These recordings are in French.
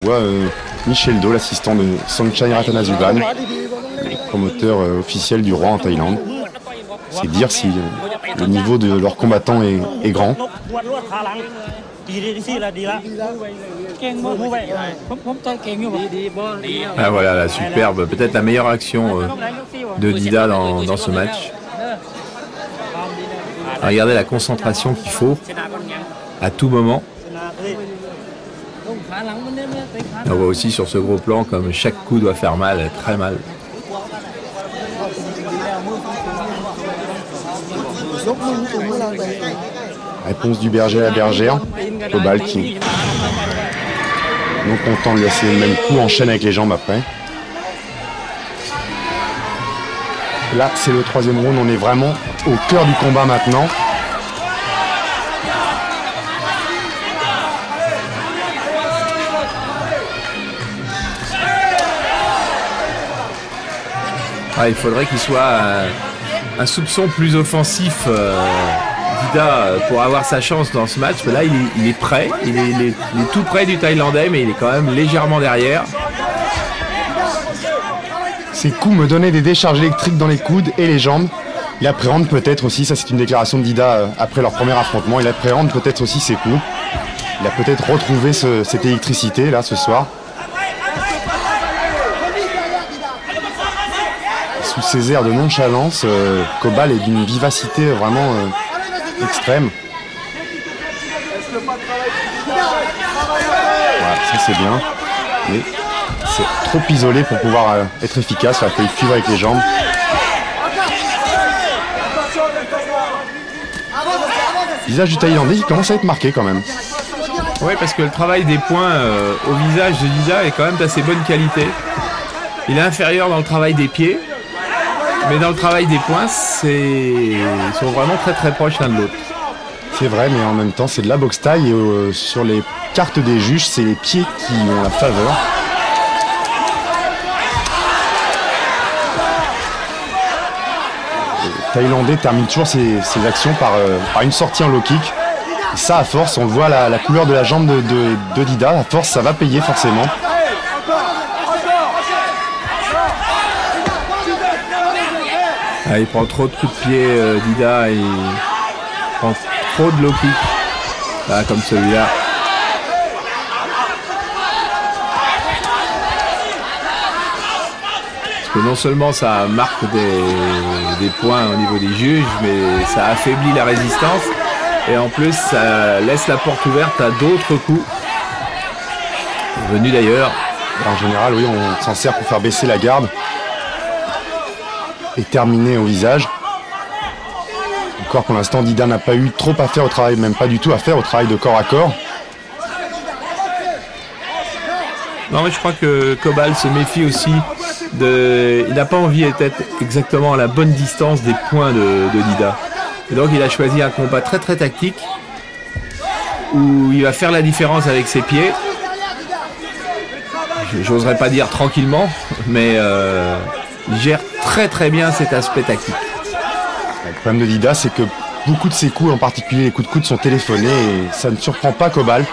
On voit Michel Do, l'assistant de Songchai Ratanasuban, le promoteur officiel du roi en Thaïlande. C'est dire si le niveau de leurs combattants est grand. Ah voilà, la superbe, peut-être la meilleure action de Dida dans ce match. Regardez la concentration qu'il faut à tout moment. On voit aussi sur ce gros plan comme chaque coup doit faire mal, très mal. Réponse du berger à la bergère. Kobal qui, non content de lui laisser le même coup, enchaîne avec les jambes après. Là, c'est le troisième round. On est vraiment au cœur du combat maintenant. Ah, il faudrait qu'il soit un soupçon plus offensif, Dida, pour avoir sa chance dans ce match. Mais là, il est prêt, il est tout près du Thaïlandais, mais il est quand même légèrement derrière. Ces coups me donnaient des décharges électriques dans les coudes et les jambes. Il appréhende peut-être aussi, ça c'est une déclaration de Dida après leur premier affrontement, il appréhende peut-être aussi ses coups. Il a peut-être retrouvé cette électricité là ce soir. Sous ces airs de nonchalance, Kobal est d'une vivacité vraiment extrême. Voilà, ça c'est bien. Mais c'est trop isolé pour pouvoir être efficace. Il faut y suivre avec les jambes. Le visage du Thaïlandais qui commence à être marqué quand même. Oui, parce que le travail des poings au visage de Dida est quand même d'assez bonne qualité. Il est inférieur dans le travail des pieds. Mais dans le travail des poings, ils sont vraiment très très proches l'un de l'autre. C'est vrai, mais en même temps, c'est de la boxe thaï et sur les cartes des juges, c'est les pieds qui ont la faveur. Le Thaïlandais termine toujours ses actions par une sortie en low kick. Et ça, à force, on voit la couleur de la jambe de Dida. À force, ça va payer forcément. Ah, il prend trop de coups de pied, Dida, il prend trop de low kick, ah, comme celui-là. Parce que non seulement ça marque des points au niveau des juges, mais ça affaiblit la résistance. Et en plus, ça laisse la porte ouverte à d'autres coups. Venus d'ailleurs. En général, oui, on s'en sert pour faire baisser la garde. Et terminé au visage. Encore pour l'instant, Dida n'a pas eu trop à faire au travail, même pas du tout à faire au travail de corps à corps. Non, mais je crois que Kobal se méfie aussi il n'a pas envie d'être exactement à la bonne distance des points de Dida. Et donc il a choisi un combat très très tactique où il va faire la différence avec ses pieds. J'oserais pas dire tranquillement, mais il gère très très bien cet aspect tactique. Le problème de Dida, c'est que beaucoup de ses coups, en particulier les coups de coude, sont téléphonés et ça ne surprend pas Kobal.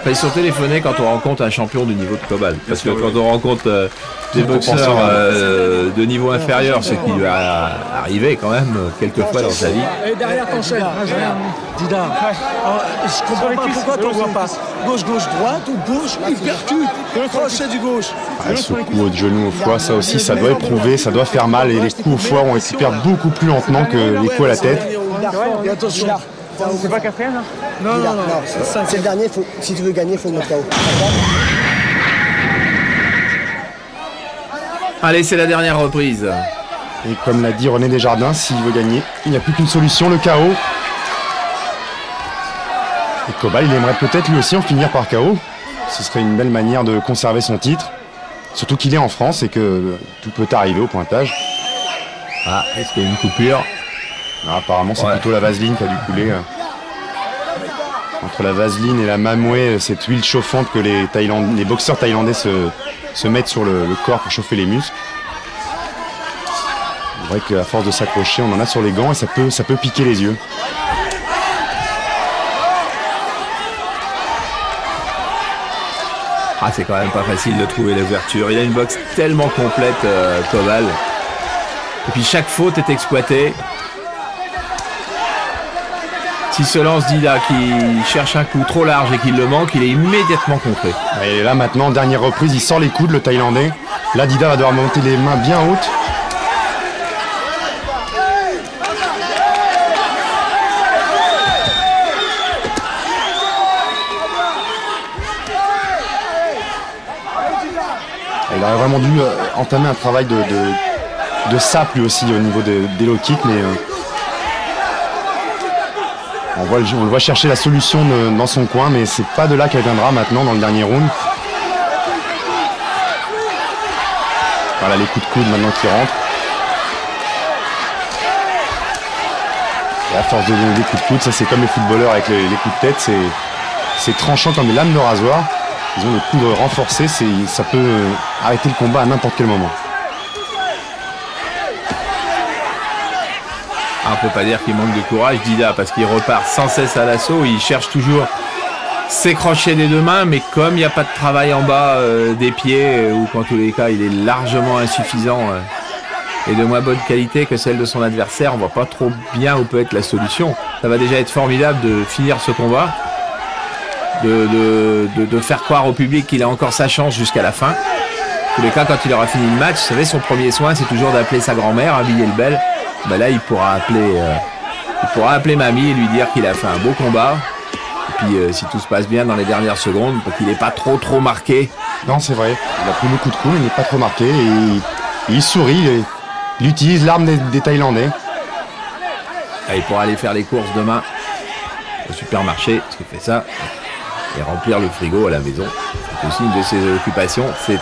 Enfin, ils sont téléphonés quand on rencontre un champion du niveau de Kobal. Parce que quand on rencontre des boxeurs de niveau inférieur, ce qui lui a arrivé quand même quelques fois dans sa vie. Et derrière t'enchaînes, Dida. Je comprends pas pourquoi t'en vois pas. Gauche, droite ou gauche, il percute. Le crochet du gauche. Ah, ce coup au genou au foie, ça aussi, ça doit éprouver, ça doit faire mal. Et les coups au foie, on récupère beaucoup plus lentement que les coups à la tête. Et attention. C'est pas quatrième, hein? Non, c'est le dernier, si tu veux gagner, il faut le mettre KO. Allez, c'est la dernière reprise. Et comme l'a dit René Desjardins, s'il veut gagner, il n'y a plus qu'une solution, le KO. Et Kobal, il aimerait peut-être lui aussi en finir par KO. Ce serait une belle manière de conserver son titre. Surtout qu'il est en France et que tout peut arriver au pointage. Ah, est-ce qu'il y a une coupure? Non, apparemment, c'est plutôt la vaseline qui a dû couler. Entre la vaseline et la mamoué, cette huile chauffante que les boxeurs thaïlandais se mettent sur le corps pour chauffer les muscles. C'est vrai qu'à force de s'accrocher, on en a sur les gants et ça peut piquer les yeux. Ah, c'est quand même pas facile de trouver l'ouverture. Il a une boxe tellement complète, Kobal. Et puis chaque faute est exploitée. S'il se lance Dida qui cherche un coup trop large et qu'il le manque, il est immédiatement contré. Et là maintenant, dernière reprise, il sort les coudes, le Thaïlandais. Là, Dida va devoir monter les mains bien hautes. Il aurait vraiment dû entamer un travail de sape lui aussi au niveau des low kicks, mais on le voit chercher la solution dans son coin, mais c'est pas de là qu'elle viendra maintenant dans le dernier round. Voilà les coups de coude maintenant qui rentrent. Et à force de donner des coups de coude, ça c'est comme les footballeurs avec les coups de tête, c'est tranchant comme des lames de rasoir. Ils ont le coude renforcé, ça peut arrêter le combat à n'importe quel moment. On ne peut pas dire qu'il manque de courage, Dida, parce qu'il repart sans cesse à l'assaut. Il cherche toujours ses crochets des deux mains, mais comme il n'y a pas de travail en bas des pieds, ou qu'en tous les cas il est largement insuffisant et de moins bonne qualité que celle de son adversaire, on ne voit pas trop bien où peut être la solution. Ça va déjà être formidable de finir ce combat, de faire croire au public qu'il a encore sa chance jusqu'à la fin. En tous les cas, quand il aura fini le match, vous savez, son premier soin, c'est toujours d'appeler sa grand-mère, habiller le bel. Ben là, il pourra appeler mamie et lui dire qu'il a fait un beau combat. Et puis, si tout se passe bien dans les dernières secondes, pour qu'il n'est pas trop marqué. Non, c'est vrai. Il a pris beaucoup de coups, mais il n'est pas trop marqué. Et il sourit. Il utilise l'arme des Thaïlandais. Et il pourra aller faire les courses demain au supermarché, parce qu'il fait ça, et remplir le frigo à la maison. C'est aussi une de ses occupations. C'est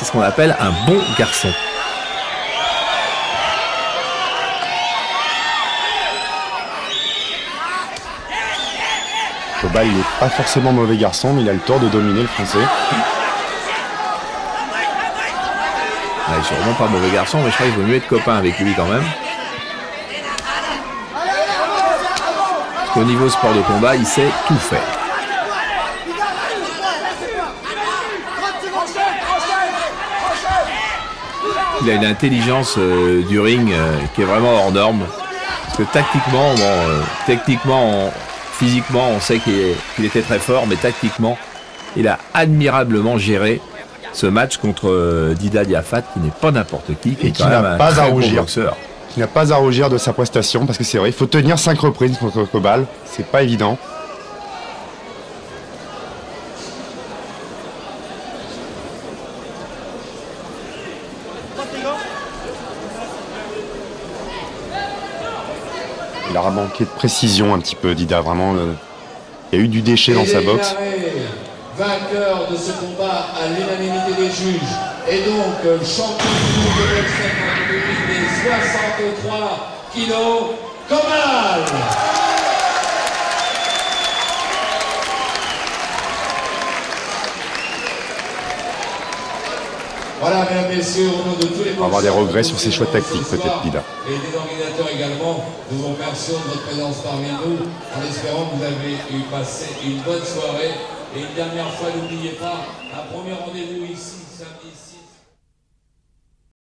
ce qu'on appelle un bon garçon. Kobal, il n'est pas forcément mauvais garçon, mais il a le tort de dominer le français. Il n'est sûrement pas mauvais garçon, mais je crois qu'il vaut mieux être copain avec lui quand même. Parce qu'au niveau sport de combat, il sait tout faire. Il a une intelligence du ring qui est vraiment hors norme. Parce que tactiquement, physiquement, on sait qu'il était très fort, mais tactiquement, il a admirablement géré ce match contre Dida Diafat, qui n'est pas n'importe qui est qui n'a pas à rougir. Qui n'a pas à rougir de sa prestation, parce que c'est vrai, il faut tenir 5 reprises contre Kobal, c'est pas évident. Il aura manqué de précision un petit peu, Dida, vraiment. Il y a eu du déchet dans sa boxe. Vainqueur de ce combat à l'unanimité des juges, et donc champion du monde de boxe 63 kilos, Kobal. Voilà, mesdames, messieurs, au nom de tous les... On va avoir des regrets sur ses choix tactiques, peut-être, Dida. Et des organisateurs également, nous vous remercions de votre présence parmi nous, en espérant que vous avez eu passé une bonne soirée. Et une dernière fois, n'oubliez pas, un premier rendez-vous ici, samedi.